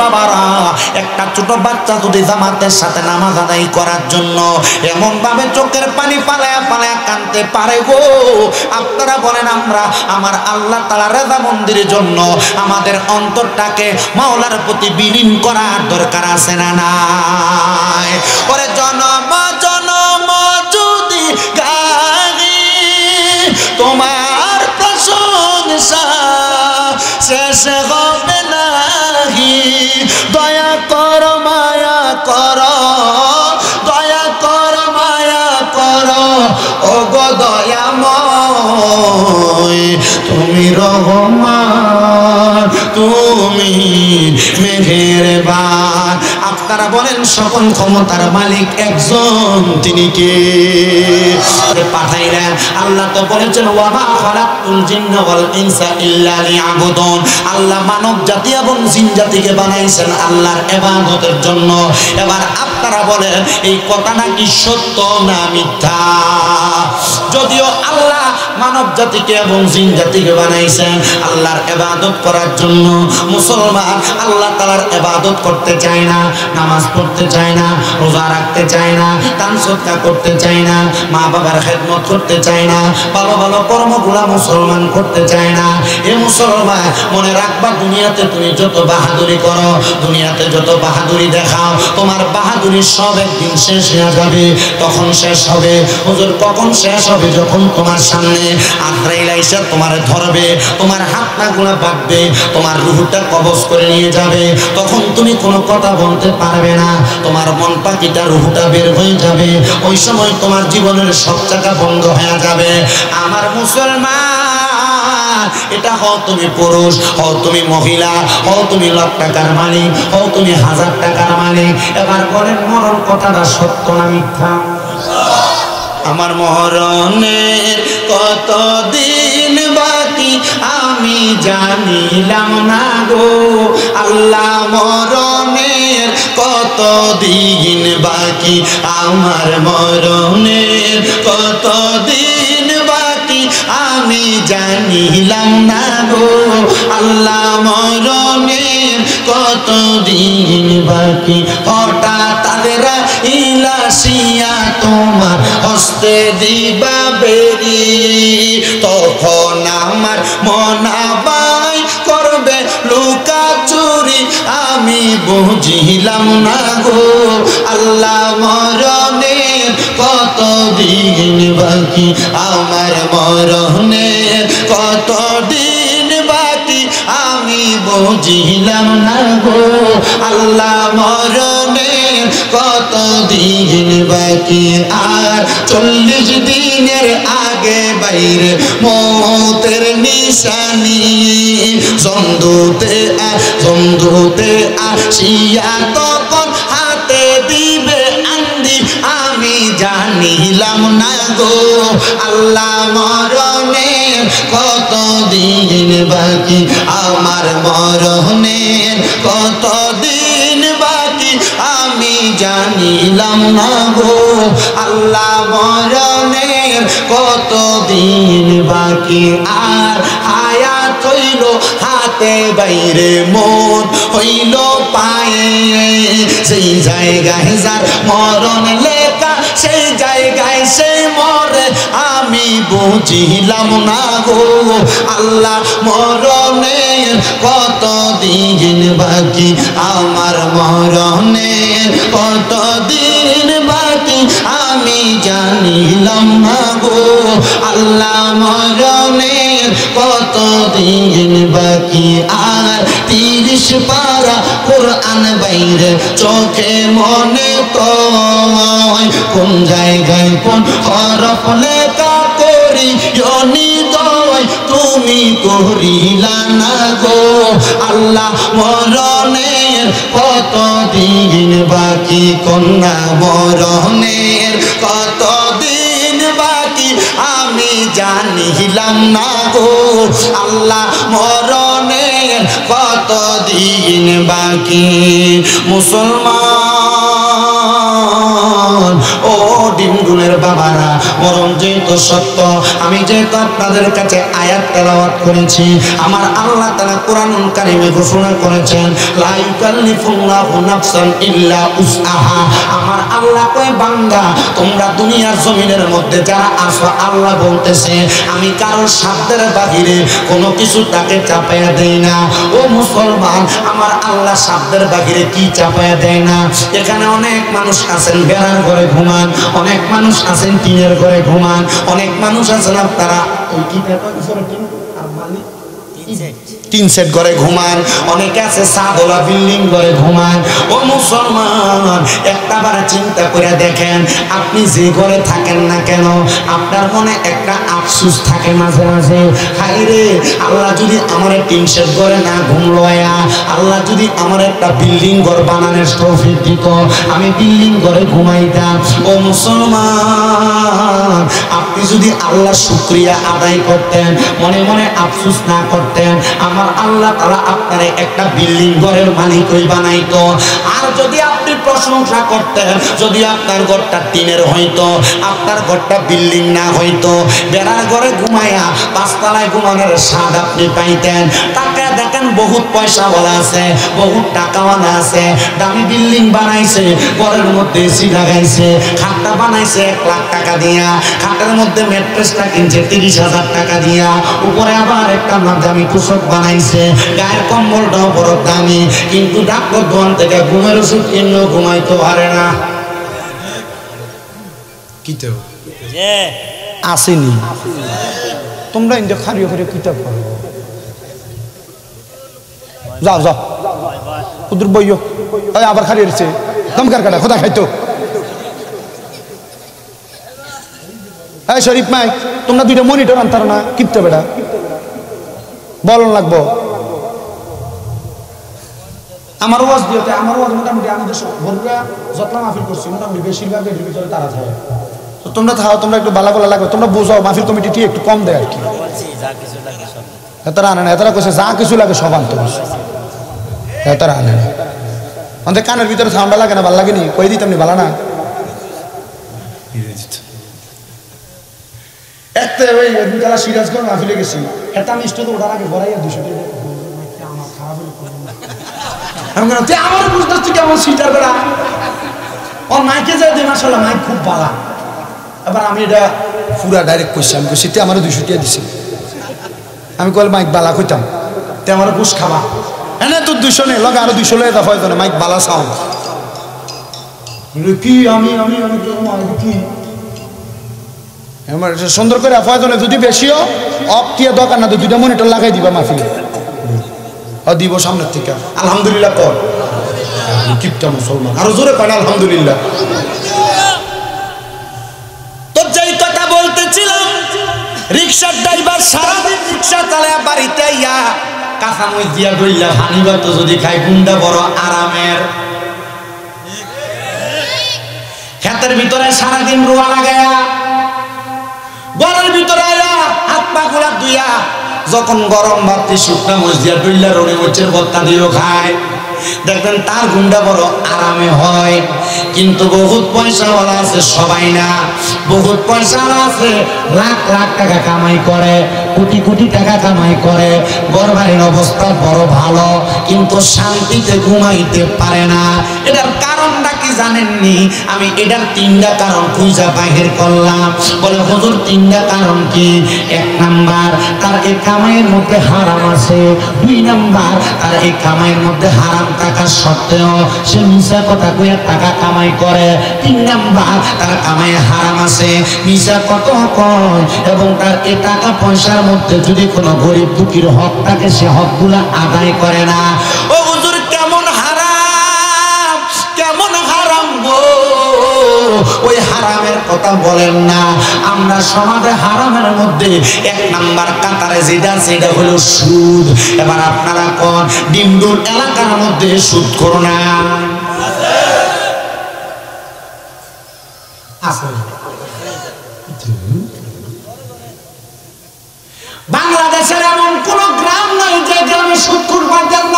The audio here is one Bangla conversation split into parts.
বাবারা, একটা ছোট বাচ্চা যদি জামাতের সাথে নামাজ আদায় করার জন্য এমন ভাবে চোখের পানি পালায়া পালায়া কাঁদতে পারে গো, আপনারা বলেন আমরা আমার আল্লাহ তাআলার রাজা মন্দিরের জন্য আমাদের অন্তরটাকে মাওলার প্রতি বিলীন করার দরকার আছে না নাই? ওরে জনম জনম যদি গাই তোমার প্রশংসা শেষ হবে নাহি, দয়া কর মায়া কর, দয়া কর মায়া কর ও গো দয়াময়, তুমি রহমান তুমি মেহেরবান। আপনারা বলেন সকল ক্ষমতার মালিক একজন, তিনি কে? পাঠাইলেন আল্লাহ তো বলেছেন ওয়া মা খালাকতুল জিন্না ওয়াল ইনসা ইল্লা লিয়াবুদুন। আল্লাহ মানব জাতি এবং জিন জাতিকে বানাইছেন আল্লাহর ইবাদতের জন্য। এবার আপনারা বলেন এই কথাটা কি সত্য না মিথ্যা? যদিও আল্লাহ মানব জাতিকে এবং জিন জাতিকে বানাইছেন আল্লাহর ইবাদত করার জন্য, মুসলমান আল্লাহ তাআলার ইবাদত করতে চায় না, নামাজ পড়তে চায় না, রোজা রাখতে চায় না, দান সদকা করতে চায় না, মা বাবার খেদমত করতে চায় না, ভালো ভালো কর্মগুলা মুসলমান করতে চায় না। এ মুসলমান মনে রাখবা, দুনিয়াতে তুমি যত বাহাদুরি করো, দুনিয়াতে যত বাহাদুরি দেখাও, তোমার বাহাদুরি সব একদিন শেষ হয়ে যাবে। তখন শেষ হবে হুজুর, কখন শেষ হবে? যখন তোমার সামনে আজরাইল আইসা তোমার ধরবে, তোমার হাত পা গুলা বাঁধবে, তোমার রূহটা কবজ করে নিয়ে যাবে, তখন তুমি কোনো কথা বলতে পারবে না, তোমার মন পাখিটা রূহটা বের হয়ে যাবে। ওই সময় তোমার জীবনের সব চাকা বন্ধ হয়ে যাবে। আমার মুসলমান, এটা হও তুমি পুরুষ, হও তুমি মহিলা, হও তুমি লাখ টাকার মালিক, হও তুমি হাজার টাকার মালিক, এবার বলেন মরণ কথাটা সত্য না মিথ্যা? আমার মরণের কতদিন বাকি আমি জানিলাম না গো, আল্লাহ মরণের কতদিন বাকি, আমার মরণের কতদিন বাকি আমি জানিলাম না গো, আল্লাহ মরণের কতদিন বাকি। হঠাৎ তাদের ইলাসিয়া তোমার হস্তে দিবা বেরি, তখন আমার মনাবাই করবে লুকা চুরি, আমি বুঝিলাম না গো, আল্লাহ মরণের কতদিন বাকি, আমার মরণের কতদিন বাকি আমি বুঝিলাম না গো, আল্লাহ মরণের কতদিন বাকি। আর 40 দিনের আগে বাইরে মৌতের নিশানি, জমদূতে আসিয়া তখন হাতে দিবে আন্দি, আমি জানিলাম না গো, আল্লাহ মরণের কতদিন বাকি, আমার মরণের কতদিন বাকি আমি জানিলাম না গো, আল্লাহ মরণের কতদিন বাকি। আর আয়াত হইল হাতে বাইরে, মন হইল পায়ে, সেই জায়গায় যার মরণ লেখা সেই জায়গায় সে মরে, আমি বুঝিলাম না গো, আল্লাহ মরণের কতদিন বাকি, আমার মরণের কতদিন বাকি আমি জানিলাম না গো, আল্লাহ মরণের কতদিন বাকি। আর 30 পারা কোরআন বাইরে চোখে মনে কয়, কোন জায়গায় কোন হরফ লেখা করি নিদয় তুমি করিলা না গো, আল্লাহ মরণের কতদিন বাকি, কন্যা মরণের কতদিন বাকি আমি জানিলাম না গো, আল্লাহ মরণের কতদিন বাকি। মুসলমান ও ডিম তরুণের বাবারা, মরণ যেহেতু সত্য, আমি যেহেতু আপনাদের কাছে আয়াত তেলাওয়াত করেছি, আমার আল্লাহ তাআলা কোরআনুল কারীমে ঘোষণা করেছেন লা ইউকাল্লিফুল্লাহু নাফসান ইল্লা উসআহা। আমার আল্লাহ কয় বান্দা তোমরা দুনিয়ার জমিনের মধ্যে যারা আসো, আল্লাহ বলতেছে আমি কারোর সাধ্যের বাহিরে কোনো কিছু তাকে চাপায়া দেই না। ও মুসলমান, আমার আল্লাহ সাধ্যের বাহিরে কি চাপায়া দেয় না? এখানে অনেক মানুষ আছেন বেড়ার ঘরে ঘুমান, অনেক মানুষ আছেন টিনের ঘরে ঘুমান, অনেক মানুষ আছেন আপনারা ওই কি তিন সেট ঘরে ঘুমান, অনেকে আছে সাদওয়ালা বিল্ডিং ঘরে ঘুমান। ও মুসলমান, একটাবার চিন্তা করে দেখেন, আপনি যে ঘরে থাকেন না কেন আপনার মনে একটা আফসোস থাকে মাঝে মাঝে, হাই রে আল্লাহ যদি আমার তিন সেট ঘরে না ঘুমলোয়া, আল্লাহ যদি আমার একটা বিল্ডিং ঘর বানানোর তৌফিক দিত, আমি বিল্ডিং ঘরে ঘুমাইতাম। ও মুসলমান, আপনি যদি আল্লাহর শুকরিয়া আদায় করতেন, মনে মনে আফসোস না করতেন, আমার আল্লাহ তাআলা আপনারে একটা বিল্ডিং ঘরের মালিক হই বানাইতো। আর যদি আপনি প্রশংসা করতেন, যদি আপনার ঘরটা টিনের হইতো, আপনার ঘরটা বিল্ডিং না হইতো, বেড়ার ঘরে ঘুমায়া পাঁচতলায় ঘুমানোর স্বাদ আপনি পাইতেন। তাকে দেখেন বহুত পয়সাওয়ালা আছে, বহুত টাকাওয়ালা আছে, দামি বিল্ডিং বানাইছে, ঘরের মধ্যে এসি লাগাইছে, খাটটা বানাইছে 1 লাখ টাকা দিয়া, খাটের মধ্যে ম্যাট্রেসটা কিনছে 30,000 টাকা দিয়া, উপরে আবার একটা দামি তোষক বানাইছে, গায়ের কম্বলটাও বড় দামি, কিন্তু ডাক্তার দোকান থেকে ঘুমের ওষুধ কিনলেও ঘুমাইতে পারে না। কিতেও আসেনি, তোমরা ইন্দে খারিয়ে খারিয়ে কিতাব পড়ো, যাও যাও কুদুর বইও, আবার খারিয়ে রয়েছে দমকার কাটা খোদা খাইতো। এই শরীফ মাই, তোমরা দুইটা মনিটর আনতার না কিপতে বেটা বলন লাগবো। আমার ওয়াজ দিয়ে আমার ওয়াজ মোটামুটি আমি তো ভরপুরা যতলা মাহফিল করছি মোটামুটি বেশিরভাগ এর ভিতরে তারা থাকে। তো তোমরা থাও, তোমরা একটু বালা বলা লাগবে, তোমরা বোঝাও মাহফিল কমিটি একটু কম দেয় আর কি। এতারা আনে না, এতারা কইছে যা কিছু লাগে সব আনতে বলছে, এতারা আনে না। আমাদের কানের ভিতরে ঠান্ডা লাগে না, ভাল লাগেনি, কই দিতাম নি বালা না। একটা ওই দুতলা সিরাজগঞ্জ মাহফিলে গেছি, এটা আমি স্টেজে ওঠার আগে বড়াইয়া 200 টাকা আমার খারাপ হলো, আমি বললাম তুই আমার বুঝতেছি কেমন সিটার বেড়া, ওর মাইকে যাই দিই মাশাআল্লাহ মাইক খুব বালা। এবার আমি এটা পুরা ডাইরেক্ট কইছি, আমি কইছি তে আমার 200 টাকা দিছে, আমি কইল মাইক বালা কইতাম তে আমার ঘুষ খাবা, এনে তোর 200 নেই লগে আরো 200 লয়ে দফা হইতো না, মাইক বালা সাউন্ড কি আমি আমি কি আমার সুন্দর করে আফাজনে যদি বেশিও অফ দিয়ে দরকার না, তো 2টা মনিটর লাগাই দিবা মাহফিলে দিব সামনের থেকে। আলহামদুলিল্লাহ কর কিপটা মুসলমান, আরো জোরে কর আলহামদুলিল্লাহ। তো যেই কথা বলতেছিলাম, রিকশার ড্রাইভার সারাদিন রিকশা চালায় বাড়িতে আইয়া কাঁচামরিচ দিয়া দইলা হানিবা তো যদি খাই গুন্ডা বড় আরামের। ক্ষেতের ভিতরে সারাদিন রোয়া লাগায়া, ঘরের ভিতরে আয়া হাত পা গুলা ধুইয়া, যখন গরম ভাবতে শুকনা মরিচ দিয়া ডইলা রোড়ে মরিচের ভর্তা দিয়েও খায়, দেখবেন তার গুন্ডা বড় আরামে হয়। কিন্তু বহুত পয়সাওয়ালা আছে, সবাই না, বহুত পয়সাওয়ালা আছে, লাখ লাখ টাকা কামাই করে, কোটি কোটি টাকা কামাই করে, ঘর বাড়ির অবস্থা বড় ভালো, কিন্তু শান্তিতে ঘুমাইতে পারে না। এটার কারণটা কি জানেননি? আমি এটার 3টা কারণ খুঁজা বাহির করলাম। বলে হুজুর 3টা কারণ কি? 1 নাম্বার, তার এই কামাইয়ের মধ্যে হারাম আছে। 2 নাম্বার, তার এই কামাইয়ের মধ্যে হারাম টাকা সত্ত্বেও সে মিছা কথা কইয়া টাকা কামাই করে। 3 নাম্বার, তার কামাইয়ে হারাম আছে, মিছা কথা কয়, এবং তার এই টাকা পয়সার মধ্যে যদি কোনো গরিব দুঃখীর হক থাকে সে হকগুলা আদায় করে না। ও হুজুর কেমন হারাম, কেমন হারাম গো, ওই হারামের কথা বলেন না। আমরা সমাজে হারামের মধ্যে 1 নাম্বার কাতারে যেটা সেটা হলো সুদ। এবার আপনারা কোন ডিমডুল এলাকার মধ্যে সুদ করো না আছে? বাংলাদেশের এমন কোন গ্রাম নাই যে গ্রামে সুদ করবার জন্য।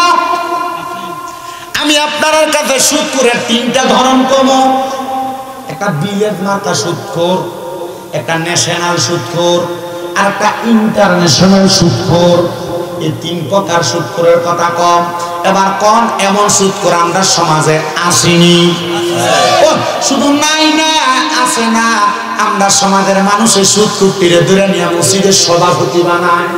আমি আপনার কাছে সুদ করে 3টা ধরন কম। একটা বিলেট মার্কা সুদখোর, একটা ন্যাশনাল সুদখোর, আর একটা ইন্টারন্যাশনাল সুদখোর। এই তিন প্রকার সুদখোরের কথা কম। এবার কোন এমন সুদখোর আমরা সমাজে আসেনি? শুধু নাই না, আছে না। আমরা সমাজের মানুষের সুদখোরটিরে ধরে নিয়ে মসজিদের সভাপতি বানায়।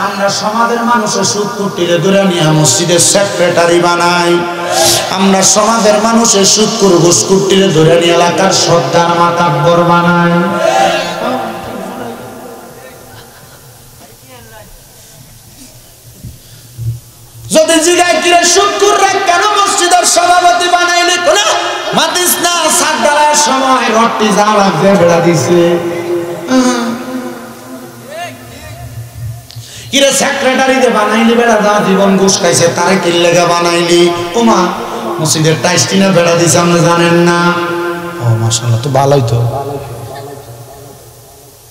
আমরা সমাজের মানুষের সুদখোরটিরে ধরে নিয়ে মসজিদের সেক্রেটারি বানাই। আমরা সমাজের মানুষের সুদখোর ঘুষখোরটিরে ধরে নিয়ে এলাকার সর্দার মাতাব্বর বানাই। যদি জিগায় কিরে সুদখোররা কেন মসজিদের সভাপতি বানাইলি, কোনা মাতিস না, সাতডালার সময় রটি যা লাগবে বেড়া দিছে। কিরে সেক্রেটারিতে বানাইলি, বেড়া যা জীবন ঘুষ খাইছে তারে কি লেগে বানাইলি? ওমা মসজিদের টাইস কিনা বেড়া দিছে, আপনি জানেন না? ও মাশাআল্লাহ, তো ভালোই তো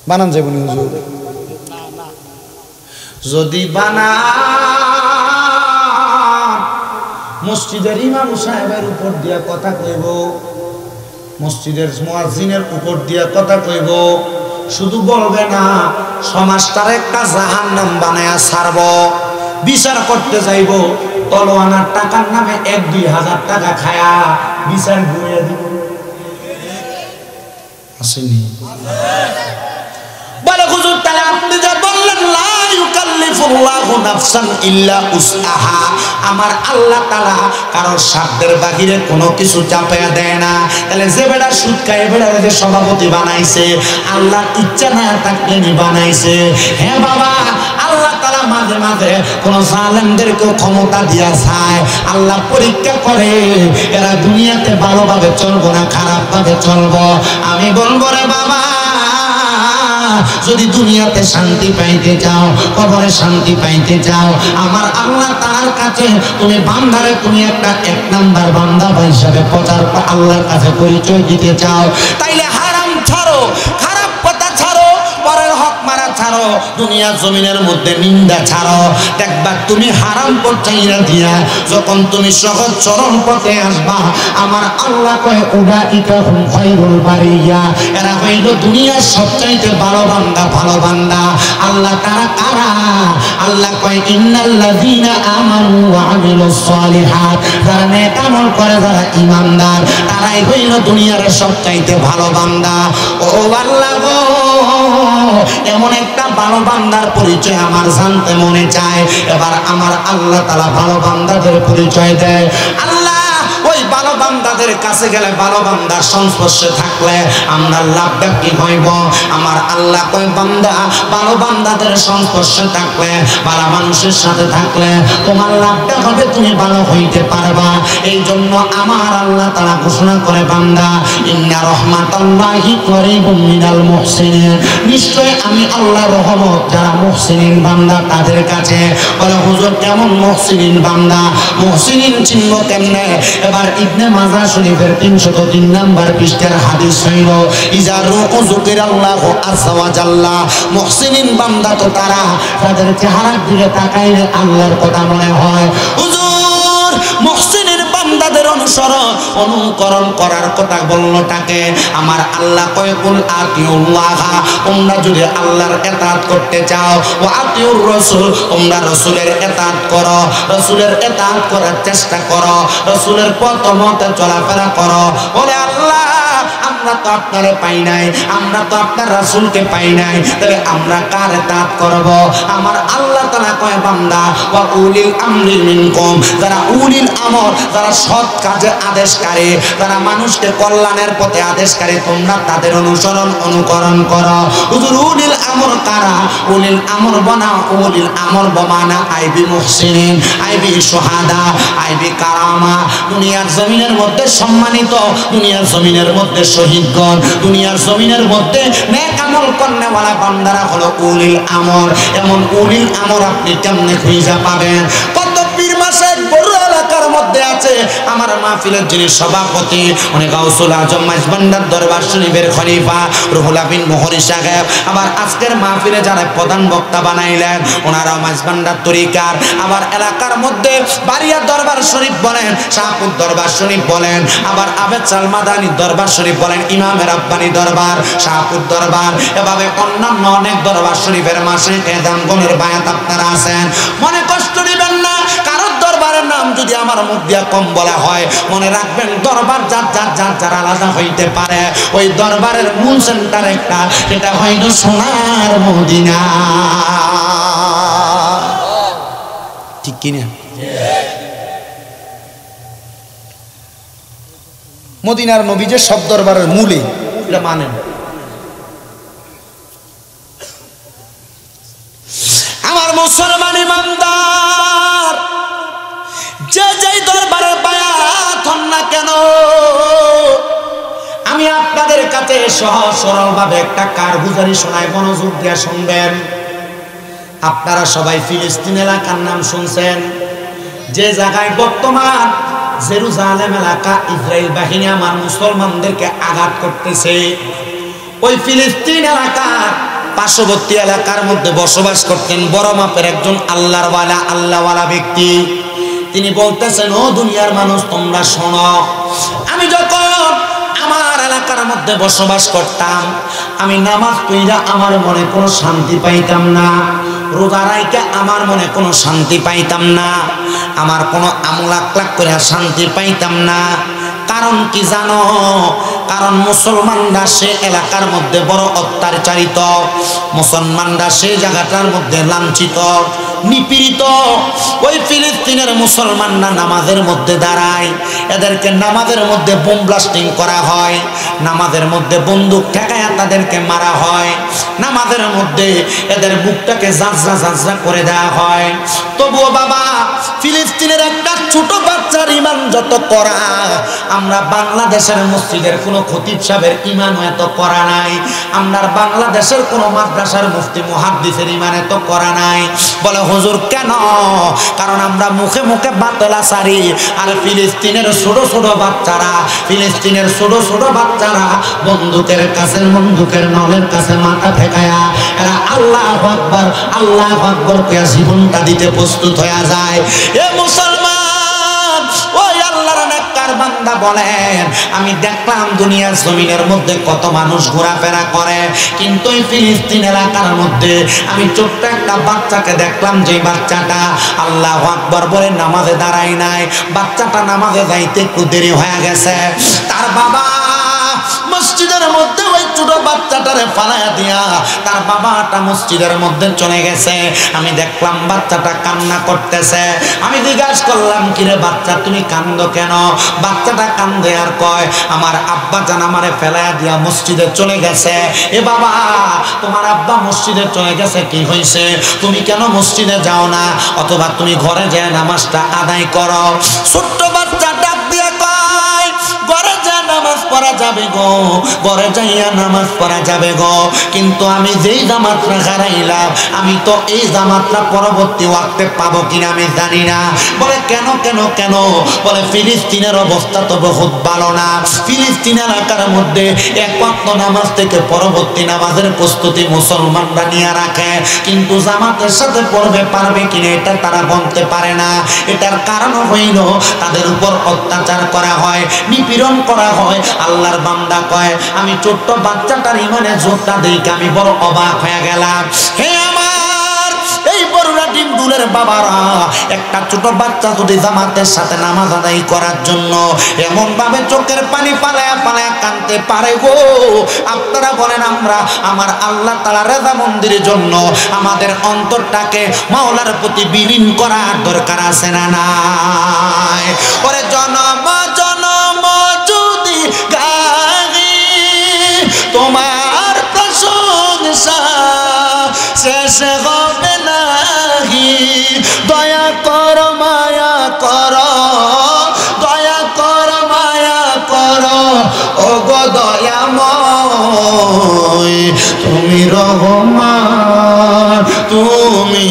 বানান যাবো নি হুজুর। যদি বানা মসজিদের ইমাম সাহেবের উপর দিয়া কথা কইব, মসজিদের মুয়াজ্জিনের উপর দিয়া কথা কইব, শুধু বলবে না, সমাজটার একটা জাহান্নাম বানায়া ছাড়ব। বিচার করতে যাইব, তলোয়ানার টাকার নামে 1-2 হাজার টাকা খায়া বিচার ঘুরিয়ে দিব। আসেনি? বলে হুজুর তাহলে আপনি যা বললেন লা ইউকাল্লিফুল্লাহু নাফসান ইল্লা উসআহা, আমার আল্লাহ তাআলা কারোর সাধ্যের বাহিরে কোনো কিছু চাপায়া দেয় না। তাহলে যে বেড়া সুদ খায়, বেড়ারে যে সভাপতি বানাইছে, আল্লাহর ইচ্ছা না থাকলে নি বানাইছে। হ্যাঁ বাবা, আল্লাহ তাআলা মাঝে মাঝে কোন জালেমদেরকে ক্ষমতা দিয়া চায়, আল্লাহ পরীক্ষা করে এরা দুনিয়াতে ভালোভাবে চলবো না খারাপভাবে চলবো। আমি বলবো রে বাবা, যদি দুনিয়াতে শান্তি পাইতে চাও, কবরে শান্তি পাইতে চাও, আমার আল্লাহ তাআলার কাছে তুমি বান্দারে তুমি একটা 1 নাম্বার বান্দা হিসাবে প্রচার আল্লাহর কাছে পরিচয় দিতে চাও, তাইলে হারাম ছাড়ো, খারাপ কথা ছাড়ো, পরের হক মারা ছাড়ো, দুনিয়ার জমিনের মধ্যে নিন্দা ছাড়ো। দেখবা তুমি হারাম পথে দিয়া যখন তুমি সহজ চরম পথে আসবা, আমার আল্লাহ কয় উলাইকা হুম খায়রুল বারিয়া, এরা হইল দুনিয়ার সবচাইতে ভালো বান্দা, ভালো বান্দা। আল্লাহ তারা কারা? আল্লাহ কয় ইন্নাল্লাযীনা আমানু ওয়া আমিলুস সালিহাত, যারা নেক আমল করে, যারা ঈমানদার, তারাই হইল দুনিয়ার সবচাইতে ভালো বান্দা। ও আল্লাহ গো, এমন একটা ভালো বান্দার পরিচয় আমার জানতে মনে চায়। এবার আমার আল্লাহ তাআলা ভালো বান্দাদের পরিচয় দেয়। আল্লাহ ওই ভালো বান্দাদের কাছে গেলে, ভালো বান্দার সংস্পর্শে থাকলে আমরা লাভটা কি হইব? আমার আল্লাহ কয় বান্দা, ভালো বান্দাদের সংস্পর্শে থাকলে, ভালো মানুষের সাথে থাকলে তোমার লাভটা হবে, তুমি ভালো হইতে পারবা। এই জন্য আমার আল্লাহ তাআলা ঘোষণা করে, বান্দা ইন্না রাহমাতাল্লাহি করিবুম মিনাল মুহসিনিন, নিশ্চয় আমি আল্লাহ রহমত যারা মুহসিনিন বান্দা তাদের কাছে। বলে হুজুর কেমন মুহসিনিন বান্দা? মুহসিনিন চিনব কেমনে? এবার ইবনে মাজাহ শরীফের 303 নাম্বার পৃষ্ঠার হাদিস হইল, ইজা রুকু যুকিরাল্লাহু আযজা ওয়া জাল্লা, মুহসিনিন বান্দা তো তারা তাদের চেহারার দিকে তাকাইলে আল্লাহর কথা মনে হয়। হুজুর মুহসিনিন বান্দাদের অনুকরণ করার কথা বললোটাকে আমার আল্লাহ কয় কুল আতিউল্লাহ, তোমরা যদি আল্লাহর ইতাআত করতে চাও, ওয়া আতিউর রাসূল, তোমরা রাসূলের ইতাআত করো, রাসূলের ইতাআত করার চেষ্টা করো, রাসূলের পথ মতে চলাফেরা করো। বলে আল্লাহ আমরা তো আপনারে পাই নাই, আমরা তো আপনার রাসূলকে পাই নাই, তবে আমরা কার ইতাআত করব? আমার আল্লাহ তাআলা কয় বান্দা ওয়া উলিল আমরি মিনকুম, যারা উলিল আমর, যারা সৎ কাজে আদেশকারী, যারা মানুষকে কল্যাণের পথে আদেশকারী, তোমরা তাদের অনুকরণ করো। হুজুর উলিল আমর কারা? উলিল আমর বানা, উলিল আমর বমানা আইবি মুহসিনিন, আইবি শুহাদা, আইবি কারামা। দুনিয়ার জমিনের মধ্যে সম্মানিত, দুনিয়ার জমিনের মধ্যে শহীদগণ, দুনিয়ার জমিনের মধ্যে নেক আমল করনেওয়ালা বান্দারা হলো উলিল আমর। এমন উলিল আমর আপনি কেমনে খুঁজে পাবেন? কত পীর মাসায়েখ বড় এলাকা দরবার মধ্যে আছে আমার মাহফিলের যিনি সভাপতি, উনি গাউসুল আজম মাইজবান্ডার দরবার শরীফের খলিফা রুহুল আমিন মোহরি সাহেব। আবার আজকের মাহফিলে যারা প্রধান বক্তা বানাইলেন ওনারা মাইজবান্ডার তরিকার। আবার এলাকার মধ্যে বাড়িয়া দরবার শরীফ বলেন, শাহপুর দরবার শরীফ বলেন, আবার আবেদ সালমাদানি দরবার শরীফ বলেন, ইমামের আব্বানি দরবার, শাহপুর দরবার, এভাবে অন্যান্য অনেক দরবার শরীফের মাসে কেদামগণের বায়াত আপনারা আছেন। মনে কষ্ট দিবেন না, কারোর দরবারের নাম যদি আমার মুখ দিয়া কম বলা হয়, মনে রাখবেন দরবার যার আলাদা হইতে পারে, ওই দরবারের মূল সেন্টার একটা, সেটা হয়তো সোনার মদিনা। ঠিক কিনা? মদিনার নবী যে সব দরবারের মূলে, এটা মানেন। আমার মুসলমান ইমানদার, যে যেই দরবারের বায়াত হন না কেন, আমি আপনাদের কাছে সহজ সরল ভাবে একটা কারগুজারি শোনাই, মনোযোগ দিয়ে শুনবেন। আপনারা সবাই ফিলিস্তিন এলাকার নাম শুনছেন, যে জায়গায় বর্তমান জেরুজালেম এলাকা ইসরায়েল বাহিনী আমার মুসলমানদেরকে আঘাত করতেছে। ওই ফিলিস্তিন এলাকার পার্শ্ববর্তী এলাকার মধ্যে বসবাস করতেন বড় মাপের একজন আল্লাহওয়ালা ব্যক্তি। তিনি বলতেছেন, ও দুনিয়ার মানুষ তোমরা শোনো, আমি যখন আমার এলাকার মধ্যে বসবাস করতাম, আমি নামাজ পড়া আমার মনে কোনো শান্তি পাইতাম না, রোজা রাইখা আমার মনে কোনো শান্তি পাইতাম না, আমার কোনো আমল আখলাক করে শান্তি পাইতাম না। কারণ কি জানো? কারণ মুসলমানরা সে এলাকার মধ্যে বড় অত্যাচারিত, মুসলমানরা সেই জায়গাটার মধ্যে লাঞ্ছিত, নিপীড়িত। ওই ফিলিস্তিনের মুসলমানরা নামাজের মধ্যে দাঁড়ায়, এদেরকে নামাজের মধ্যে বোম ব্লাস্টিং করা হয়, নামাজের মধ্যে বন্দুক ঠেকায়া তাদেরকে মারা হয়, নামাজের মধ্যে এদের বুকটাকে ঝাঁঝরা করে দেওয়া হয়। তবুও বাবা, ফিলিস্তিনের একটা ছোট বাচ্চার ইমান যত করা, আমরা বাংলাদেশের মসজিদের কোনো খতিব সাহেবের ইমান এত করা নাই, আমরা বাংলাদেশের কোনো মাদ্রাসার মুফতি মুহাদ্দিসের ইমান এত করা নাই। বলে হুজুর কেন? কারণ আমরা মুখে মুখে বাতলা সারি, আর ফিলিস্তিনের ছোট ছোট বাচ্চারা, ফিলিস্তিনের ছোট ছোট বাচ্চারা বন্দুকের কাছে, বন্দুকের নলের কাছে মাথা ঠেকায়া এরা আল্লাহু আকবার আল্লাহু আকবার কইয়া জীবনটা দিতে প্রস্তুত হয়ে যায়। এ মুসলমান, ওই আল্লাহর নেককার বান্দা বলেন, আমি দেখলাম দুনিয়ার জমিনের মধ্যে কত মানুষ ঘোরাফেরা করে, কিন্তু এই ফিলিস্তিন এলাকার মধ্যে আমি ছোট্ট একটা বাচ্চাকে দেখলাম, যে বাচ্চাটা আল্লাহু আকবার বলে নামাজে দাঁড়ায় নাই, বাচ্চাটা নামাজে যাইতে একটু দেরি হয়ে গেছে, তার বাবা মসজিদের মধ্যে ওই ছোট বাচ্চাটারে ফালাইয়া দিয়া তার বাবাটা মসজিদের মধ্যে চলে গেছে। আমি দেখলাম বাচ্চাটা কান্না করতেছে। আমি জিজ্ঞাসা করলাম, কিরে বাচ্চা তুমি কান্দো কেন? বাচ্চাটা কান্দে আর কয়, আমার আব্বা জান আমারে ফেলাইয়া দিয়া মসজিদে চলে গেছে। এ বাবা, তোমার আব্বা মসজিদে চলে গেছে, কি হয়েছে? তুমি কেন মসজিদে যাও না, অথবা তুমি ঘরে যেয়ে নামাজটা আদায় করো? ছোট্ট বাচ্চা ডাক দিয়ে কয়, ঘরে যা নামাজ পড়া যাবে গো, ঘরে যাইয়া নামাজ পড়া যাবে গো, কিন্তু আমি যেই জামাতটা হারাইলাম, আমি তো এই জামাতটা পরবর্তী ওয়াক্তে পাবো কিনা আমি জানি না। বলে কেন কেন কেন? বলে ফিলিস্তিনের অবস্থা তো বহুত ভালো না, ফিলিস্তিন এলাকার মধ্যে এক ওয়াক্ত নামাজ থেকে পরবর্তী নামাজের প্রস্তুতি মুসলমানরা নিয়ে রাখে, কিন্তু জামাতের সাথে পড়বে পারবে কিনা এটা তারা বলতে পারে না। এটার কারণ হইল তাদের উপর অত্যাচার করা হয়, নিপীড়ন করা হয়। আল্লাহর বান্দা কয়, আমি ছোট্ট বাচ্চাটার ইমানে জোরটা দেখে আমি বড় অবাক হয়ে গেলাম। হে আমার এই বড়রা ডিম দুলের বাবারা, একটা ছোট বাচ্চা যদি জামাতের সাথে নামাজ আদায় করার জন্য এমন ভাবে চোখের পানি পালায়া পালায়া কাঁদতে পারে গো, আপনারা বলেন আমরা আমার আল্লাহ তাআলা রাজা মন্দিরের জন্য আমাদের অন্তরটাকে মাওলার প্রতি বিলীন করার দরকার আছে না নাই? ওরে জনম জনম যদি গাহি তোমার প্রশংসা শেষ হবে নাহি, দয়া কর মায়া কর, দয়া কর মায়া কর, ও গো দয়াময় তুমি রহমান। তুমি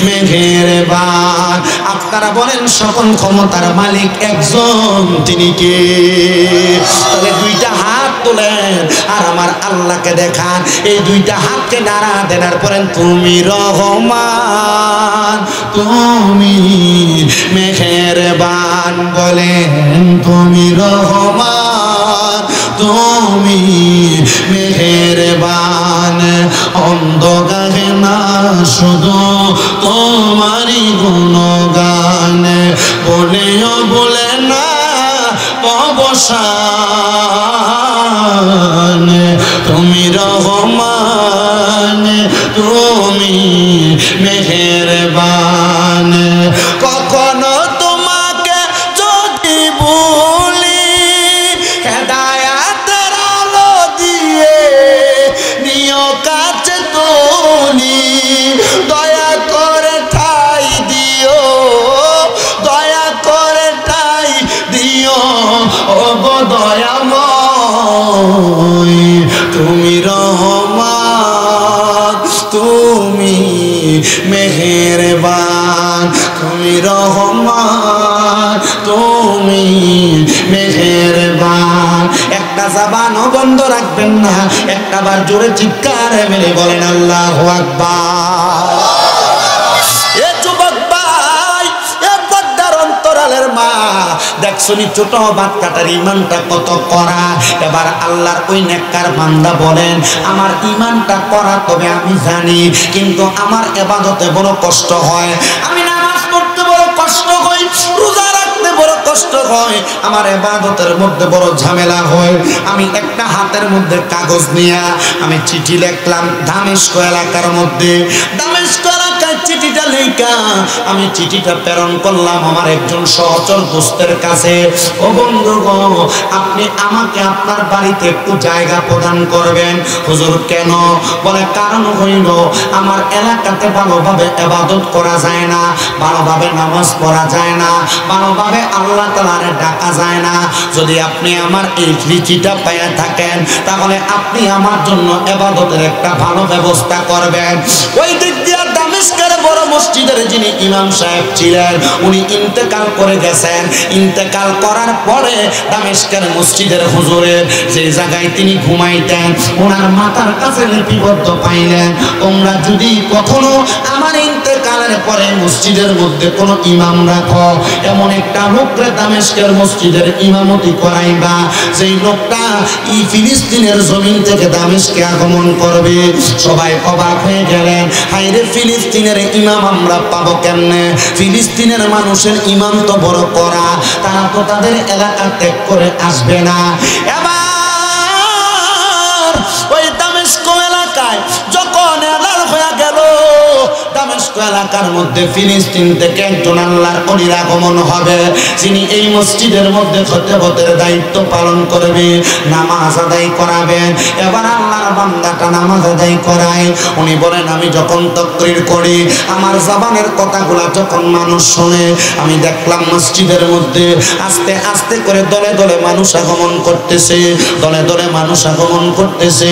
মেহেরবান। আপনারা বলেন সকল ক্ষমতার মালিক একজন, তিনি কে? তাহলে দুইটা হাত তোলেন আর আমার আল্লাহকে দেখান। এই দুইটা হাতকে নাড়া দেন আর পড়েন তুমি রহমান, তুমি মেহেরবান। বলেন তুমি রহমান, তুমি মেহেরবান। অন্ধ গাহে না শুধু তোমারই গুণগান, বলেও বলে না অবসান। তুমি রহমান, তুমি মেহেরবান। কখনো তোমাকে যদি ভুলি, হেদায়াতের আলো দিয়ে নিও কাছে তুলি। দয়া করে ঠাই দিও, দয়া করে ঠাই দিও ও গো দয়াময়। তুমি রহমান, তুমি মেহেরবান। তুমি রহমান, তুমি মেহেরবান। একটা জবানও বন্ধ রাখবেন না, একটা বার জোরে চিৎকার মেলে বলেন আল্লাহু আকবার। এ যুবক ভাই, এ পর্দার অন্তরালের মা, দেখছনি ছোট বাচ্চাটার ইমানটা কত কড়া। এবার আল্লাহর ওই নেককার বান্দা বলেন, আমার ইমানটা কড়া তবে আমি জানি, কিন্তু আমার ইবাদতে বড় কষ্ট হয়। আমি নামাজ পড়তে বড় কষ্ট হয়, রোজা রাখতে বড় কষ্ট হয়, আমার ইবাদতের মধ্যে বড় ঝামেলা হয়। আমি একটা হাতের মধ্যে কাগজ নিয়ে আমি চিঠি লিখলাম দামেস্ক এলাকার মধ্যে। দামেস্ক এলাকায় চিঠিটা লেখা আমি চিঠিটা প্রেরণ করলাম আমার একজন সহচর দোস্তের কাছে। ও বন্ধু গো, আপনি আমাকে আপনার বাড়িতে একটু জায়গা প্রদান করবেন। হুজুর কেন? বলে কারণ হইল আমার এলাকাতে ভালোভাবে ইবাদত করা যায় না, ভালোভাবে নামাজ পড়া যায় না, ভালোভাবে আল্লাহ তাআলার ডাকা যায় না। যদি আপনি আমার এই চিঠিটা পেয়ে থাকেন, তাহলে আপনি আমার জন্য ইবাদতের একটা ভালো ব্যবস্থা করবেন। ওই দিক দিয়ে দামেস্কের বড় মসজিদের যিনি ইমাম সাহেব ছিলেন, উনি ইন্তেকাল করে গেছেন। ইন্তেকাল করার পরে দামেস্কের মসজিদের হুজুরের যে জায়গায় তিনি ঘুমাইতেন, ওনার মাথার কাছে লিপিবদ্ধ পাইলেন, তোমরা যদি কখনো আমার ইন্তেকালের পরে মসজিদের মধ্যে কোনো ইমাম রাখো, এমন একটা লোককে দামেস্কের মসজিদের ইমামতি করাইবা, যেই লোকটা এই ফিলিস্তিনের জমিন থেকে দামেস্কে আগমন করবে। সবাই অবাক হয়ে গেলেন, হায়রে ফিলিস্তিনের ইমাম আমরা পাবো কেমনে? ফিলিস্তিনের মানুষের ইমাম তো বড় করা, তারা তো তাদের এলাকা ত্যাগ করে আসবে না। এবার ওই দামেস্ক এলাকায় যখন এলার হয়ে গেল, দামেস্ক এলাকার মধ্যে ফিলিস্তিন থেকে একজন আল্লাহর ওলির আগমন হবে, যিনি এই মসজিদের মধ্যে খতিবতের দায়িত্ব পালন করবে, নামাজ আদায় করাবেন। এবার আল্লাহর বান্দাটা নামাজ আদায় করায়। উনি বলেন, আমি যখন তাকরীর করি, আমার জবানের কথাগুলা যখন মানুষ শুনে, আমি দেখলাম মসজিদের মধ্যে আস্তে আস্তে করে দলে দলে মানুষ আগমন করতেছে, দলে দলে মানুষ আগমন করতেছে।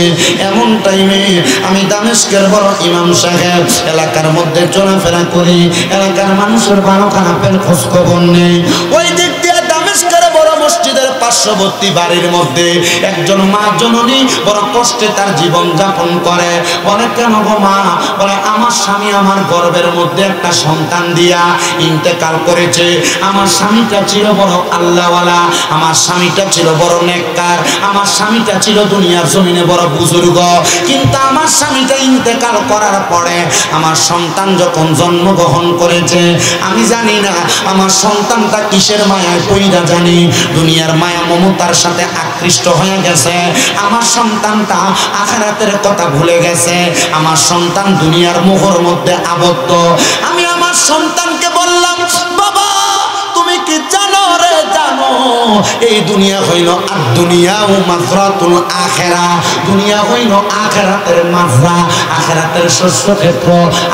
এমন টাইমে আমি দামেস্কের বড় ইমাম সাহেব এলাকার মধ্যে চলাফেরা করি, এলাকার মানুষের ভালো খারাপের খোঁজ খবর নেই। ওই দিক দিয়ে দামেস্কের বড় মসজিদের পার্শ্ববর্তী বাড়ির মধ্যে একজন মা জননী বড় কষ্টে তার জীবন যাপন করে। বলে কেন গো মা? বলে আমার স্বামী আমার গর্ভের মধ্যে একটা সন্তান দিয়া ইন্তেকাল করেছে। আমার স্বামীটা ছিল বড় আল্লাহওয়ালা, আমার স্বামীটা ছিল বড় নেককার, আমার স্বামীটা ছিল দুনিয়ার জমিনে বড় বুজুর্গ, কিন্তু আমার স্বামীটা ইন্তেকাল করার পরে আমার সন্তান যখন জন্মগ্রহণ করেছে, আমি জানি না আমার সন্তানটা কিসের মায়ায় পইরা জানি দুনিয়ার মায়া মমতার সাথে আকৃষ্ট হয়ে গেছে। আমার সন্তানটা আখিরাতের কথা ভুলে গেছে, আমার সন্তান দুনিয়ার মোহর মধ্যে আবদ্ধ। আমি আমার সন্তানকে বললাম, বাবা তুমি কি জানো রে? জানো এই দুনিয়া হইল আর দুনিয়াও মাজরাতুল আখিরা, দুনিয়া হইল আখিরাতের মাজরা, আখিরাতের শস্য ক্ষেত্র,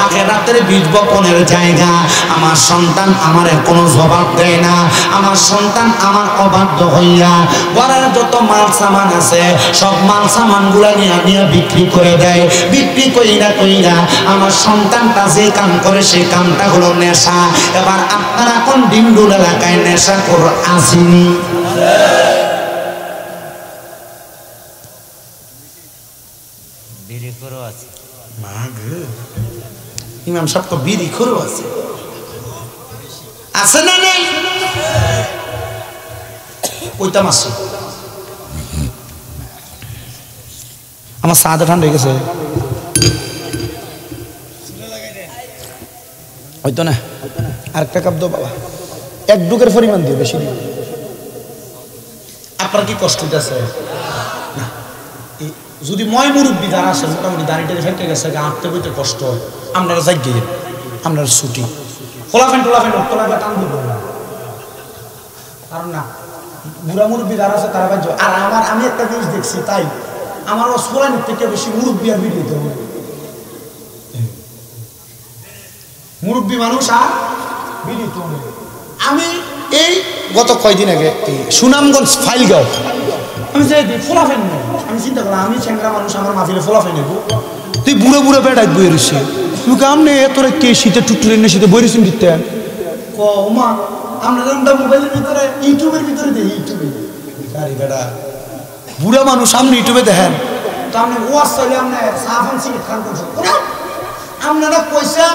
আখিরাতের বীজ বপনের জায়গা। আমার সন্তান আমারে কোনো জবাব দেয় না, আমার সন্তান আমার অবাধ্য হইয়া ঘরের যত মাল সামান আছে সব মাল সামান গুলা নিয়ে বিক্রি করে দেয়। বিক্রি কইরা আমার সন্তানটা যে কাম করে সেই কামটা হলো নেশা। এবার আপনারা কোন ডিমডুল এলাকায় নেশা করে আসেনি? ইমাম সাহেব তো বিড়ি খোরও আছে, আছে না নেই? ওইটাম আছে। আমার সাদা ঠান্ডা হয়ে গেছে, হয়তো না। আরেকটা কাপ দাও বাবা, এক ডুকের পরিমাণ দিও, বেশি দিও। আপনার কি কষ্ট হইতেছে? যদি ময় মুরব্বী যারা আসেন মোটামুটি দাঁড়িয়ে ফেটে গেছে, আঁটতে বইতে কষ্ট হয়, আপনারা যাই গিয়ে আপনারা ছুটি ফোলাফেন তোলা টান দিব না, কারণ না বুড়া মুরব্বী যারা আছে তারা বাধ্য। আর আমি একটা জিনিস দেখছি, তাই আমার ফোলানের থেকে বেশি মুরব্বী আর ভিডিও দিতে হবে। মুরব্বী মানুষ আর ভিডিও দিতে হবে। আমি এই গত কয়দিন আগে সুনামগঞ্জ ফাইলগাঁও আমি যাই ফোলাফেন নেই, আমি চিন্তা করলাম আমি চ্যাংরা মানুষ, আমার মাফিলে ফোলাফেন নেব। তুই বুড়ো বুড়ো বেড়াই বই রয়েছে, তুমি আপনি তোরা কে শীতে টুকটুলেন না শীতে বই রয়েছেন দিতেন মা আমরা মোবাইলের ভিতরে ইউটিউবের ভিতরে দেখি, ইউটিউবে গাড়ি বেড়া বুড়া মানুষ সামনে ইউটিউবে দেখেন তো আপনি ওয়াজ চাইলে আপনি সাহাফান সিগারেট খান করছেন। আপনারা কইছে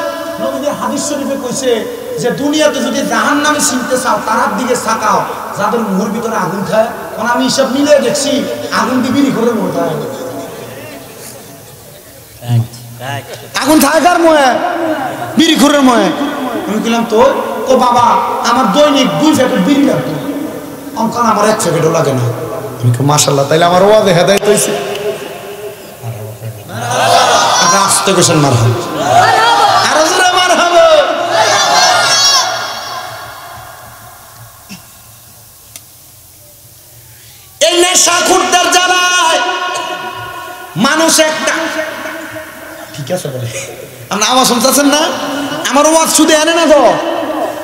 নবীদের হাদিস শরীফে কইছে যে দুনিয়াতে যদি জাহান্নামে চিনতে চাও তারার দিকে তাকাও যাদের মুখের ভিতরে আগুন খায়। কারণ আমি সব মিলে দেখছি আগুন দিয়ে বিড়ি করে মতো আগুন থাকার ময়ে বিড়ি খোরের ময়ে। আমি বললাম তো বাবা আমার দৈনিক 2 প্যাকেট বিড়ি লাগতো, অঙ্কন আমার 1 প্যাকেটও লাগে না। আমি তো মাশাআল্লাহ, তাইলে আমার ওয়াজে হেদায়েত হইছে। আপনি আসতে কইছেন মারহাবা, আরো জোরে মারহাবা। এই নেশাখোরদের জানায় মানুষ একটা ঠিক আছে বলে আপনি আওয়াজ শুনতেছেন না? আমার আওয়াজ শুধু আনে না তো,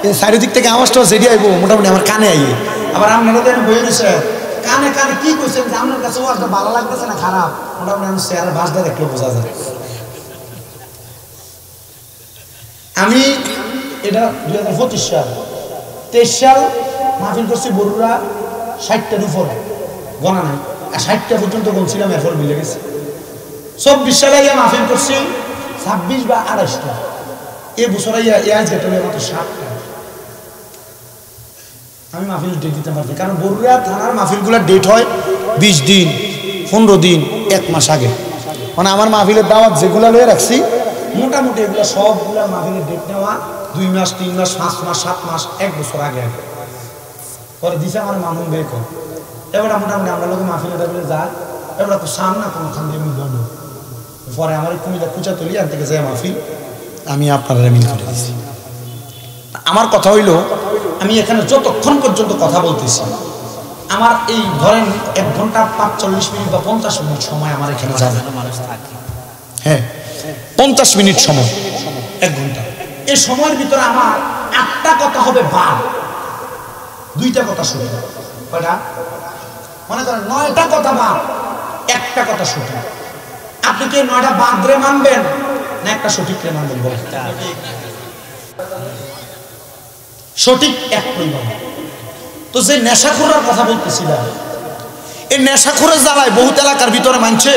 এই চারিদিক থেকে আওয়াজটা যেটি আইব মোটামুটি আমার কানে আইয়ে। আবার আপনারা তো বই রয়েছে কানে কানে কি কইছেন যে আপনার কাছে ওয়াজটা ভালো লাগতেছে না খারাপ, মোটামুটি আমি চেয়ার ভাষটা দেখলে বোঝা যায়। আমি এটা 2025 সাল 23 সাল মাহফিল করছি বরুড়া 60টার উপরে গণা নাই, আর 60টা পর্যন্ত বলছিলাম, এরপর মিলে গেছে। 24 সালে গিয়ে মাহফিল করছি 26 বা 28টা, এ বছর আজ গেটে মাত্র 7টা। আমি মাহফিল ডেট দিতে পারছি, কারণ বরুড়া থানার মাহফিলগুলোর ডেট হয় 20 দিন 15 দিন 1 মাস আগে। মানে আমার মাহফিলের দাওয়াত যেগুলো লয়ে রাখছি মোটামুটি এগুলো সবগুলো মাহফিলের ডেট নেওয়া 2 মাস 3 মাস 5 মাস 7 মাস 1 বছর আগে আগে পরে দিছে আমার মামুন বের কর। এবার মোটামুটি আমরা লোক মাহফিলে টাফিলে যায়, এবার তো সামনা কোনোখান দিয়ে মিল না। পরে আমার কুমিল্লা কুচা তুলি আর থেকে যায় মাহফিল, আমি আপনারা মিল করে দিচ্ছি। আমার কথা হইল আমি এখানে যতক্ষণ পর্যন্ত কথা বলতেছি আমার এই ধরেন 1 ঘন্টা 45 মিনিট বা 50 মিনিট সময় আমার এখানে যাবে। হ্যাঁ 50 মিনিট সময় 1 ঘন্টা, এই সময়ের ভিতরে আমার 8টা কথা হবে বাদ, 2টা কথা শুনে কয়টা মনে করেন 9টা কথা বাদ, 1টা কথা শুনে। আপনি কি 9টা বাদ রে মানবেন না একটা সঠিক রে মানবেন? বলেন সঠিক এক পরিমাণ। তো যে নেশাখোরের কথা বলতেছিলাম, এই নেশাখোরের জ্বালায় বহুত এলাকার ভিতরে মানছে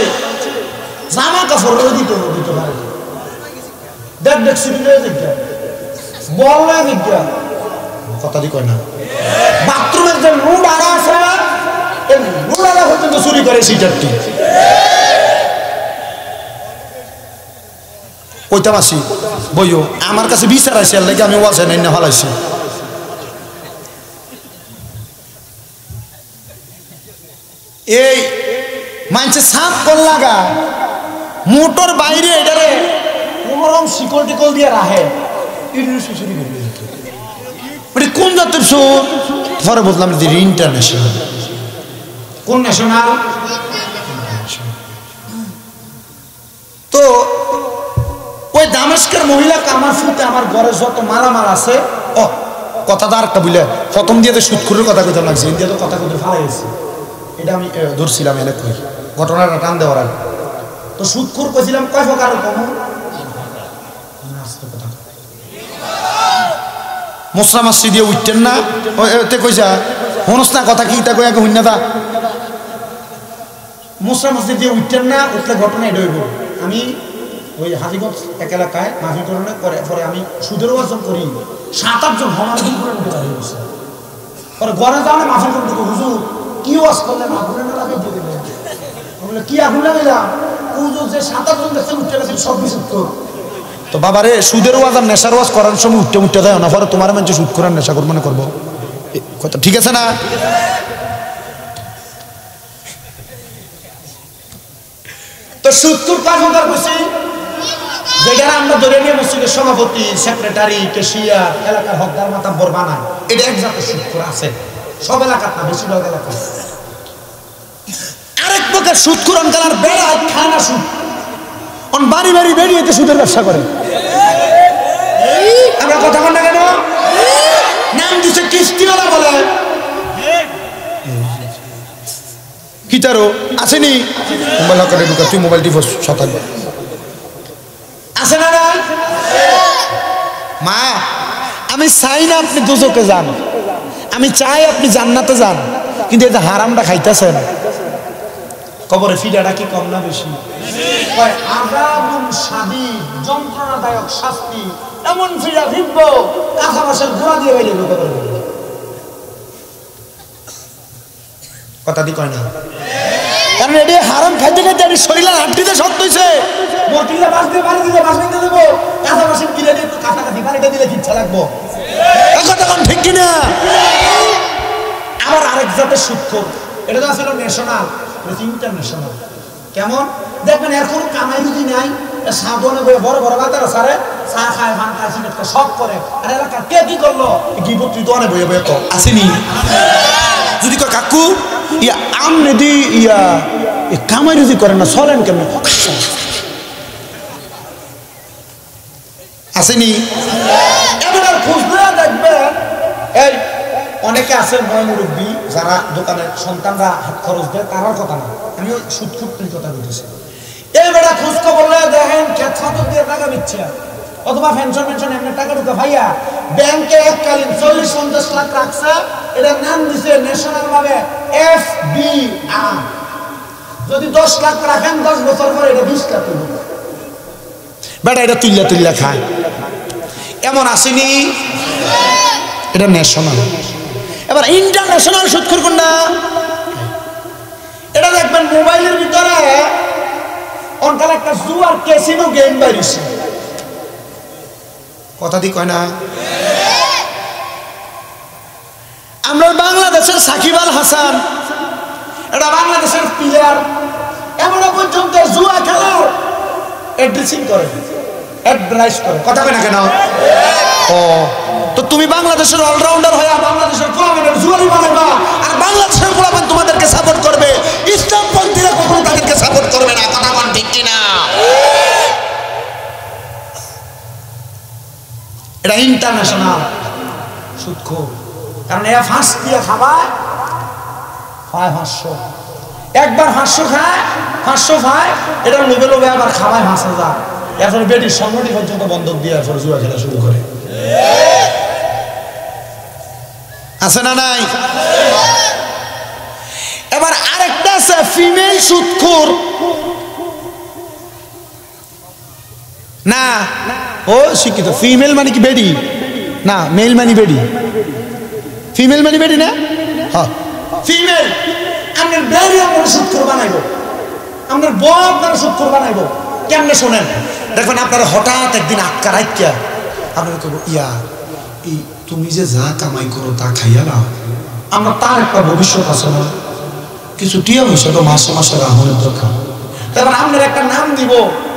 জামা কাপড় দিতে পারে, দেখ সিভিলে দিকটা বল দিকটা কথা দি কয় না, বাথরুমের যে রুড আড়া আছে এই রুড আড়া পর্যন্ত চুরি করে সিটারটি কইতাম আসি বইও আমার কাছে বিচার আছে আর লাগে আমি ওয়াজে নাই না ফলাইছি। এই মানছে সাপ কল লাগা মোটর বাইরে এটারে কোনরকম শিকল টিকল দিয়ে রাখে, কোন জাতের সুর পরে বুঝলাম যে ইন্টারন্যাশনাল। কোন ন্যাশনাল? তো ওই দামেস্কের মহিলাকে আমার ফুটে আমার ঘরে যত মালামাল আছে, ও কথাটা আরেকটা বুঝলে, প্রথম দিয়ে তো সুৎখুরের কথা কইতে লাগছে, ইন্ডিয়া তো কথা কইতে ফালাই গেছে, এটা আমি ধরছিলাম এনে কই ঘটনাটা টান দেওয়ার আগে। তো সুৎখুর কইছিলাম কয় প্রকার কম মোসরা মাসি দিয়ে উঠতেন না, ওতে কইসা হনস না কথা কি তা কই আগে হইনা দা মোসরা মাসি দিয়ে উঠতেন না, উঠলে ঘটনা এটা হইব। আমি ওই হাজিগঞ্জ এক এলাকায় মাফি করণে পরে আমি সুদের ওয়াজন করি, 7-8 জন হমার করে উঠে দাঁড়িয়ে গেছে। পরে ঘরে যাওয়া মাফি করতে হুজুর কি ওয়াজ করলেন, আগুনে না লাগে উঠে দিলেন। বলে কি আগুন লাগাইলাম? হুজুর যে 7-8 জন দেখছেন উঠে গেছেন সব বিশুদ্ধ। তো বাবারে সুদের ওয়াজ আর নেশার ওয়াজ করার সময় উঠতে যায় না, পরে তোমার মানুষ সুদ করার নেশা করবো না করবো, কথা ঠিক আছে না? তো সুদকুর কাজ হবার বসে যেখানে আমরা ধরে নিয়ে মসজিদের সভাপতি, সেক্রেটারি, কেশিয়ার, এলাকার হকদার মাতাব্বর বানায়, এটা এক জাতের সুদকুর আছে, সব এলাকার না, বেশিরভাগ এলাকায়। আরেক প্রকার সুদকুর অনকার বেড়া খায় না সুদ, অন বাড়ি বাড়ি বেরিয়ে সুদের ব্যবসা করে। আমরা কথা বল না কেন? নাম দিচ্ছে কিস্তিওয়ালা বলে কি তারও আসেনি মোবাইল করে ঢুকা, তুই মোবাইল টিপস শতাংশ আছে না? মা আমি চাই না আপনি দুজকে যান, আমি চাই আপনি জান্নাতে যান, কিন্তু এই যে হারামটা খাইতেছেন, কবরে ফিরাটা কি কম না বেশি? যন্ত্রণাদায়ক শাস্তি, এমন ফিরা ফিরব কাঁচা মাসের ঘোড়া দিয়ে বাইরে কথা দি কয় না, কারণ এটি হারাম খাইতে খাইতে আমি শরীরের হাড্ডিতে শক্ত হয়েছে। মরকিল্লা বাস দিয়ে বাড়ি দিলে বাস নিতে দেবো, কাঁচা মাসের কিনে দিয়ে একটু কাছাকাছি বাড়িটা দিলে ইচ্ছা লাগবো, তখন ঠিক কিনা? আবার আরেক জাতের সুদখোর, এটা তো আসলে ন্যাশনাল, ইন্টারন্যাশনাল। কেমন দেখবেন এর কোনো কামাই রুজি নাই, সাবনে বয়ে বড় বড় বাতার সারে চা খায়, ভান খায়, সিগারেট খায়, সব করে। আর এলাকার কে কি করলো গিবত তুই তো বয়ে বয়ে তো আসেনি। যদি কয় কাকু ইয়া আমনে দি ইয়া কামাই রুজি করেন না, চলেন কেমন আসেনি? এবার আর খুঁজলে দেখবেন এই অনেকে আছে ময় মুরব্বী যারা দোকানের সন্তানরা হাত খরচ দেয়, তারার কথা না, আমি ওই সুদখুর কথা বলতেছি। এই বেড়া খোঁজ খবরলে দেখেন খেত দিয়ে টাকা দিচ্ছে, অথবা পেনশন এমনি টাকা ঢুকে ভাইয়া ব্যাংকে এককালীন 40-50 লাখ রাখছে, এটার নাম দিছে ন্যাশনাল ভাবে FBR। যদি 10 লাখ রাখেন 10 বছর পরে এটা 20 লাখ বেটা এটা তুল্লা খায়, এমন আসেনি? এটা ন্যাশনাল। এবার ইন্টারন্যাশনাল সুদখোর কোনটা? এটা দেখবেন মোবাইলের ভিতরে অনকাল একটা জুয়ার ক্যাসিনো গেম বাইরেছে, কথা দি কয় না? আমরা বাংলাদেশের সাকিব আল হাসান, এটা বাংলাদেশের প্লেয়ার, এমন পর্যন্ত জুয়া খেলার অ্যাড্রেসিং করে, অ্যাডভাইস করে, কথা কয় না কেন? ও তো তুমি বাংলাদেশের অলরাউন্ডার হয়ে বাংলাদেশের পোলাপানের জুয়ারি বানাইবা, আর বাংলাদেশের পোলাপান তোমাদেরকে সাপোর্ট করবে, ইসলামপন্থীরা কখনো তাদেরকে সাপোর্ট করবে না, কথা কোন ঠিক কিনা? এটা ইন্টারন্যাশনাল সুদখোর, কারণ এরা ফাঁস দিয়ে খাবায় 500, একবার 500 খায় 500 খায়, এটা লোভে লোভে আবার খাবায় 5000, এরপরে বেটির সংগঠি পর্যন্ত বন্ধক দিয়ে এরপরে জুয়া খেলা শুরু করে। আছে না নাই? এবার আরেকটা আছে ফিমেল সুদখোর, না ও শিক্ষিত, ফিমেল মানে কি বেডি না, মেল মানে বেডি, ফিমেল মানে বেডি না, হ্যাঁ ফিমেল। আপনার বেড়ি আপনার সুদখোর বানাইবো, আপনার বউ আপনার সুদখোর বানাইবো, কেমনে শোনেন? দেখবেন আপনারা হঠাৎ একদিন আটকা রাখিয়া আপনারা করবো ইয়া এই তুমি যে যা কামাই করো তা খাইয়া না, আমরা তার একটা ভবিষ্যৎ আছে না, কিছু টিয়া পয়সা তো মাসে মাসে রাহনের দরকার। তারপর আপনার একটা নাম দিব,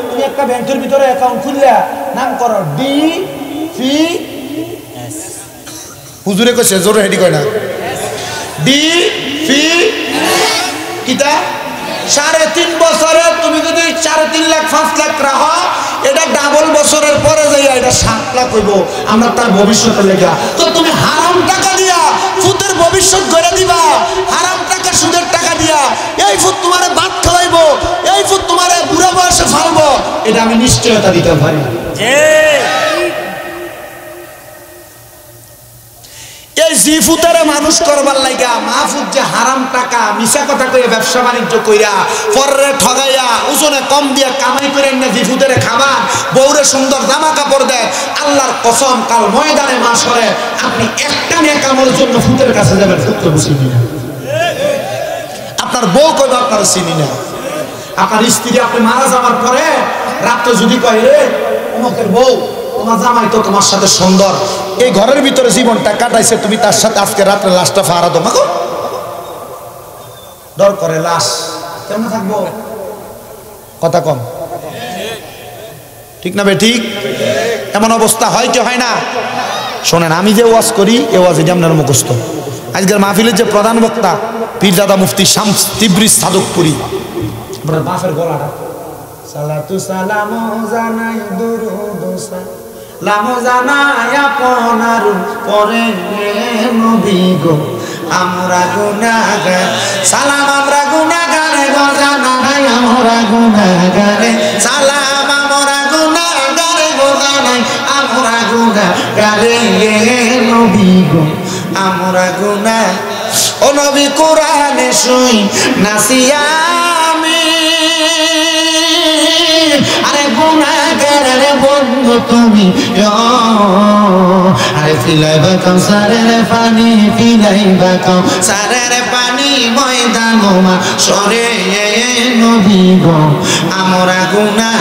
তুমি একটা ব্যাংকের ভিতরে অ্যাকাউন্ট খুললে নাম করো DPS, হুজুরে কইছে জোরে হেডি কয় না, ডি ফি কিটা 3.5 বছরে তুমি যদি 3.5 লাখ 5 লাখ রাখো, এটা ডাবল বছরের পরে যাইয়া এটা 7 লাখ হইব। আমরা তার ভবিষ্যতের লেখা। তো তুমি হারাম টাকা দিয়া ফুতের ভবিষ্যৎ গড়ে দিবা, হারাম টাকা সুদের টাকা দিয়া এই ফুত তোমারে ভাত খাওয়াইবো, এই ফুত তোমারে বুড়া বয়সে ফালবো, এটা আমি নিশ্চয়তা দিতে পারি। এই জিফুতারে মানুষ করবার লাগা মাহফুজ যে হারাম টাকা মিছা কথা কইয়া ব্যবসা বাণিজ্য কইরা পরে ঠগাইয়া ওজনে কম দিয়া কামাই করেন না, জিফুতারে খাবার বউরে সুন্দর জামা কাপড় দেয়, আল্লাহর কসম কাল ময়দানে মাশরে আপনি একটা নেক আমলের জন্য ফুতের কাছে যাবেন, ফুতকে চিনি না, আপনার বউ কইবা আপনার চিনি না, আপনার স্ত্রী আপনি মারা যাওয়ার পরে রাতে যদি কয় রে অমুকের বউ তোমার জামাই তো তোমার সাথে সুন্দর, এই ঘরের ভিতরে জীবনটা কাটাইছে, তুমি তার সাথে আজকে রাত্রে লাশটা ফাড়া দো, মাগো ডর করে লাশ কেমন থাকবো, কথা কম ঠিক না বে ঠিক? এমন অবস্থা হয় কি হয় না? শোনেন, আমি যে ওয়াজ করি এ ওয়াজ এটা আপনার মুখস্থ। আজকের মাহফিলের যে প্রধান বক্তা পীরজাদা মুফতি শামস তিবরিজ সাদকপুরি, আপনার বাপের গলাটা সালাতু সালাম জানাই দুরুদ সালাম জানাই আপনার পরে নবী গো, আমরা গুনাহগার সালাম আমরা গুনাহগারে গো জানাই আমরা গুনাহগারে সালাম আমরা গুনাহগারে গো জানাই আমরা গুনাহগারে নবী গো আমরা গুনাহ ও নবী কোরআনে শুই নাসিয়া আরে গুনাহগারের বন্ধু তুমি, আরে ফিলাইবা কাউসারের পানি ফিলাইবা কাউসারের পানি ময়দান মাশরে নবী গো আমরা গুনাহ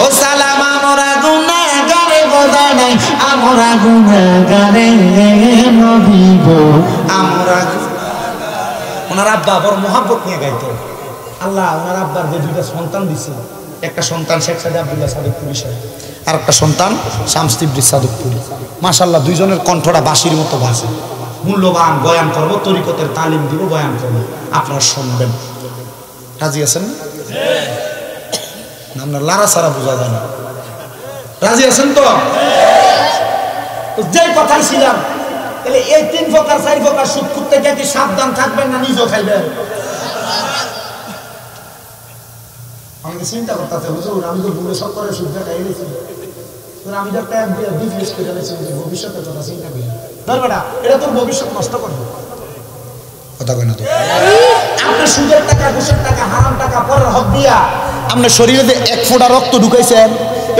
ও সালাম আমরা গুনাহগারে বদানাই আমরা গুনাহগারে নবী গো আমরা। ওনার আব্বা বড় মোহাব্বত নিয়ে গাইতো, আল্লাহ ওনার আব্বার যে দুইটা সন্তান দিছে, একটা সন্তান শেখ সাদি আব্দুল্লাহ সাদকপুরি সাহেব, আর একটা সন্তান শামস তিবরিজ সাদকপুরি। মাশাআল্লাহ দুইজনের কণ্ঠটা বাঁশির মতো বাজে। মূল্যবান বয়ান করবো, তরিকতের তালিম দিব, বয়ান করবো, আপনারা শুনবেন। রাজি আছেন না? আপনার লারা সারা বোঝা যায় না। রাজি আছেন তো? যে কথাই ছিলাম, তাহলে এই 3 প্রকার 4 প্রকার সুদ করতে গিয়ে সাবধান থাকবেন না নিজেও খাইবেন? আমাকে চিন্তা করতে হুজুর, আমি তো ভুলে সব করে সুবিধা খাই গেছি, আমি তো একটা বিজনেস করে গেছি, ভবিষ্যতের কথা চিন্তা করি ধরবেটা, এটা তোর ভবিষ্যৎ নষ্ট করবে, কথা কয় না তো? আপনার সুদের টাকা ঘুষের টাকা হারাম টাকা পরের হক দিয়া আপনার শরীরে যে 1 ফোঁটা রক্ত ঢুকাইছেন,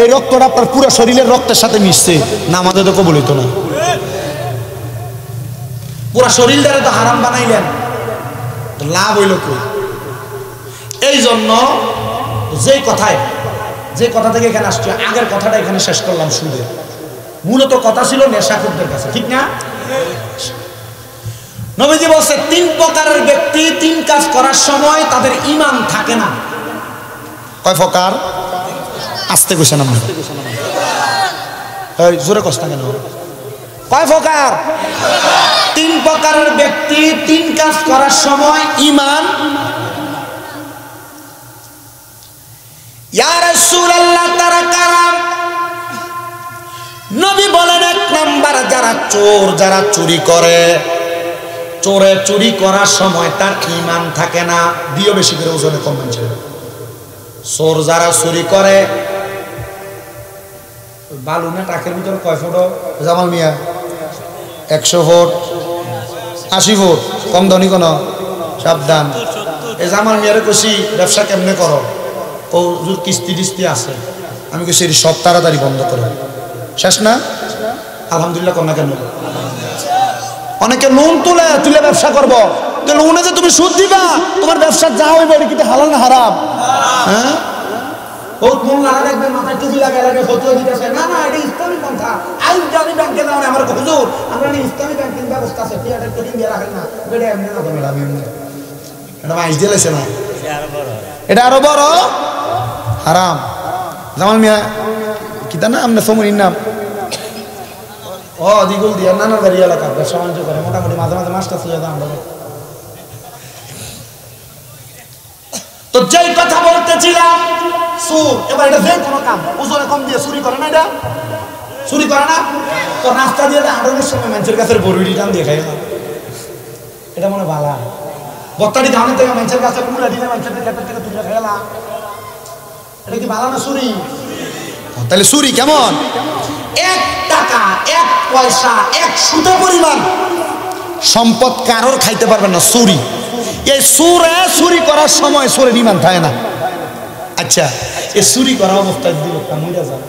এই রক্তটা আপনার পুরো শরীরের রক্তের সাথে মিশছে না, আমাদের তো কবুল হইতো না। পুরা শরীরটারে তো হারাম বানাইলেন, লাভ হইল কই? এই জন্য যে কথা থেকে এখানে আসছে, আগের কথাটা এখানে শেষ করলাম সুদের। মূলত কথা ছিল নেশাখোরদের কাছে, ঠিক না? নবীজি বলছে 3 প্রকারের ব্যক্তি 3 কাজ করার সময় তাদের ঈমান থাকে না। কয় প্রকার? আস্তে কইছে না, এই জোরে কষ্ট কেন? কয় প্রকার? 3 প্রকারের ব্যক্তি 3 কাজ করার সময় ঈমান। ইয়া রাসূলুল্লাহ তারা কারা? নবী বলেন 1 নাম্বার যারা চোর, যারা চুরি করে। চোরে চুরি করার সময় তার ঈমান থাকে না। দিও বেশি করে, ওজনে কম হচ্ছে। চোর যারা চুরি করে, বালু না টাকের ভিতরে কয় ফুট জামাল মিয়া? 100 ফুট 80 ফুট, কম ধনী কোন? সাবধান। এই জামাল মিয়ারে কইছি ব্যবসা কেমনে করো? ও কিস্তি টিস্তি আছে। আমি কইছি সব তাড়াতাড়ি বন্ধ করো। শেষ না? আলহামদুলিল্লাহ কন্যা কেন? অনেকে লোন তুলে ব্যবসা করবো, তো লোনে যে তুমি সুদ দিবা, তোমার ব্যবসা যা হইবে এটা কি হালাল না হারাম? হ্যাঁ, ও কোন লাগা দেখবে মাথায় টুপি লাগা লাগে ফটো দিতেছে, না না এটা ইসলামী পন্থা। আইন জানি ব্যাংকে যাও, আমার হুজুর আমরা ইসলামী ব্যাংকিং ব্যবস্থা আছে, টিয়াটা কোডিং দিয়ে রাখেন না, এটা এমনি না তো ম্যাডাম, এমনি এটা মাইজ দিয়েছে না, এটা আরো বড় হারাম। জামাল মিয়া কিতা না আপনার সময়ের নাম? ও দিগুল দিয়া নানা বাড়ি এলাকা ব্যবসা বাণিজ্য করে, মোটামুটি মাঝে মাঝে মাছটা চলে যান। তো যেই কথা বলতেছিলাম সুর, এবার এটা যে কোনো কাম ওজনে কম দিয়ে চুরি করে না, এটা চুরি করে না। তো রাস্তা দিয়ে আটনের সময় মানুষের কাছে বড়ি টান দিয়ে খাই না, এটা মনে বালা বত্তাটি ধানের থেকে মানুষের কাছে কুড়া দিলে মানুষের ক্ষেত্রে থেকে তুলে খেলাম, এটা কি বালা না চুরি? তাহলে চুরি কেমন? 1 টাকা 1 পয়সা 1 সুতো পরিমাণ সম্পদ কারোর খাইতে পারবেন না চুরি। এই চুরি করার সময় চোরের ইমান থাকে না। আচ্ছা, এই চুরি করা অবস্থায় দিল মরে যাবে,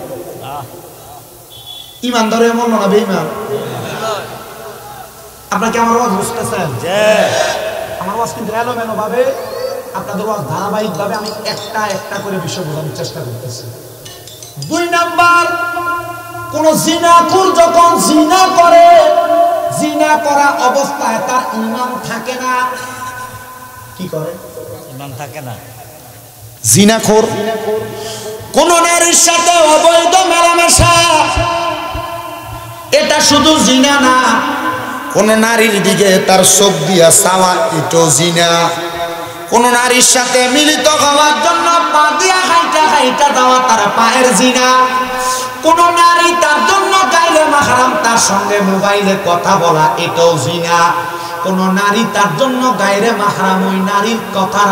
ইমান ধরে এমন না বেঈমান? আপনাকে আমার ওয়াজ বুঝতেছেন? আমার ওয়াজ কিন্তু এলোমেলো ভাবে, আপনাদের ওয়াজ ধারাবাহিক ভাবে আমি একটা একটা করে বিষয় বোঝানোর চেষ্টা করতেছি। 2 নাম্বার, কোন জিনাকুর যখন জিনা করে, জিনা করা অবস্থায় তার ঈমান থাকে না। কি করে? ঈমান থাকে না। জিনাখোর কোন নারীর সাথে অবৈধ মেলামেশা, এটা শুধু জিনা না, কোন নারীর দিকে তার চোখ দিয়া চাওয়া, এটাও জিনা। কোন নারীর সাথে মিলিত হওয়ার জন্য পা দিয়া হাইটা হাইটা দেওয়া, তার পায়ের জিনা। কোন নারী তার জন্য গাইরে মাহরাম তার সঙ্গে মোবাইলে কথা বলা, এটাও জিনা। কোন নারী তার জন্য গাইরে মাহরাম ওই নারীর কথা